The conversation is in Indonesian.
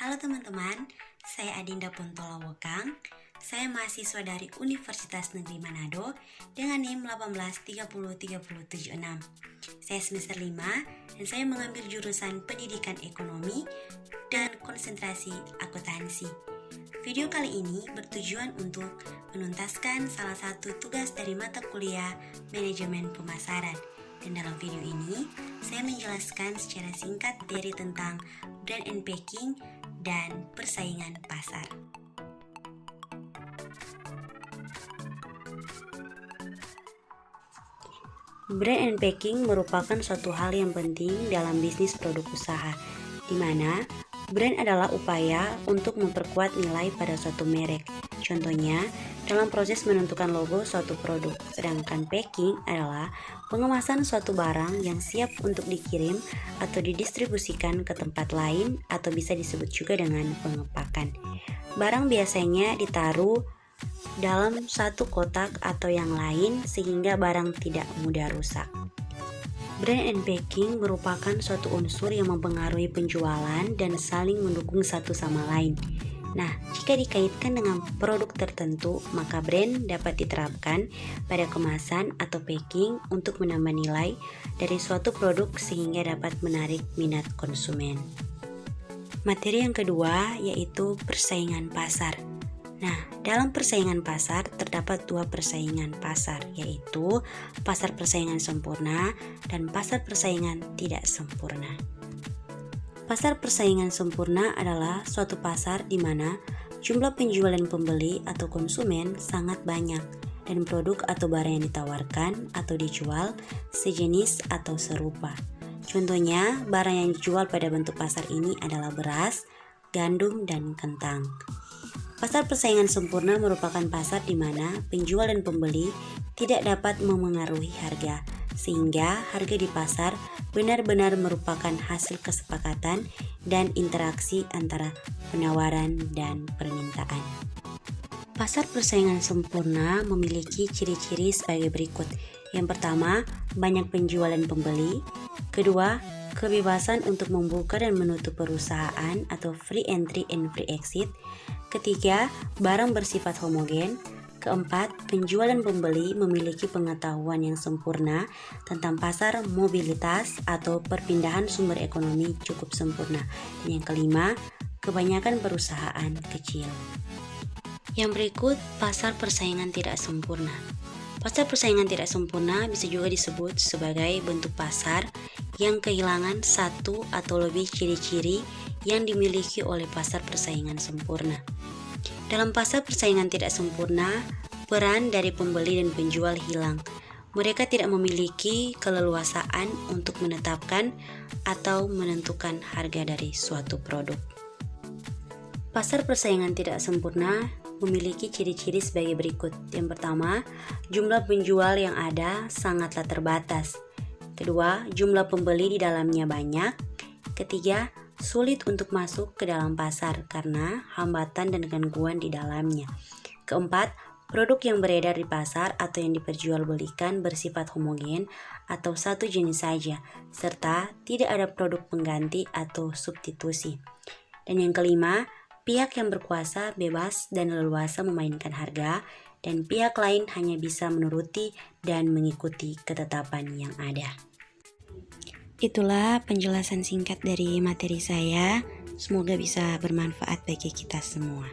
Halo teman-teman, saya Adinda Pontola Wokang. Saya mahasiswa dari Universitas Negeri Manado dengan NIM 1830376. Saya semester 5 dan saya mengambil jurusan Pendidikan Ekonomi dan konsentrasi akuntansi. Video kali ini bertujuan untuk menuntaskan salah satu tugas dari mata kuliah Manajemen Pemasaran. Dan dalam video ini, saya menjelaskan secara singkat teori tentang brand and packing dan persaingan pasar. Brand and packing merupakan suatu hal yang penting dalam bisnis produk usaha, di mana brand adalah upaya untuk memperkuat nilai pada suatu merek. Contohnya, dalam proses menentukan logo suatu produk, sedangkan packing adalah pengemasan suatu barang yang siap untuk dikirim atau didistribusikan ke tempat lain atau bisa disebut juga dengan pengepakan. Barang biasanya ditaruh dalam satu kotak atau yang lain sehingga barang tidak mudah rusak. Brand and packing merupakan suatu unsur yang mempengaruhi penjualan dan saling mendukung satu sama lain. Nah, jika dikaitkan dengan produk tertentu, maka brand dapat diterapkan pada kemasan atau packing untuk menambah nilai dari suatu produk sehingga dapat menarik minat konsumen. Materi yang kedua yaitu persaingan pasar. Nah, dalam persaingan pasar terdapat dua persaingan pasar, yaitu pasar persaingan sempurna dan pasar persaingan tidak sempurna. Pasar persaingan sempurna adalah suatu pasar di mana jumlah penjual dan pembeli atau konsumen sangat banyak dan produk atau barang yang ditawarkan atau dijual sejenis atau serupa. Contohnya, barang yang dijual pada bentuk pasar ini adalah beras, gandum, dan kentang. Pasar persaingan sempurna merupakan pasar di mana penjual dan pembeli tidak dapat memengaruhi harga, sehingga harga di pasar benar-benar merupakan hasil kesepakatan dan interaksi antara penawaran dan permintaan. Pasar persaingan sempurna memiliki ciri-ciri sebagai berikut. Yang pertama, banyak penjual dan pembeli. Kedua, kebebasan untuk membuka dan menutup perusahaan atau free entry and free exit. Ketiga, barang bersifat homogen. Keempat, penjual dan pembeli memiliki pengetahuan yang sempurna tentang pasar mobilitas atau perpindahan sumber ekonomi cukup sempurna. Dan yang kelima, kebanyakan perusahaan kecil. Yang berikut, pasar persaingan tidak sempurna. Pasar persaingan tidak sempurna bisa juga disebut sebagai bentuk pasar yang kehilangan satu atau lebih ciri-ciri yang dimiliki oleh pasar persaingan sempurna. Dalam pasar persaingan tidak sempurna, peran dari pembeli dan penjual hilang. Mereka tidak memiliki keleluasaan untuk menetapkan atau menentukan harga dari suatu produk. Pasar persaingan tidak sempurna memiliki ciri-ciri sebagai berikut. Yang pertama, jumlah penjual yang ada sangatlah terbatas. Kedua, jumlah pembeli di dalamnya banyak. Ketiga, sulit untuk masuk ke dalam pasar karena hambatan dan gangguan di dalamnya. Keempat, produk yang beredar di pasar atau yang diperjualbelikan bersifat homogen atau satu jenis saja, serta tidak ada produk pengganti atau substitusi. Dan yang kelima, pihak yang berkuasa bebas dan leluasa memainkan harga, dan pihak lain hanya bisa menuruti dan mengikuti ketetapan yang ada. Itulah penjelasan singkat dari materi saya. Semoga bisa bermanfaat bagi kita semua.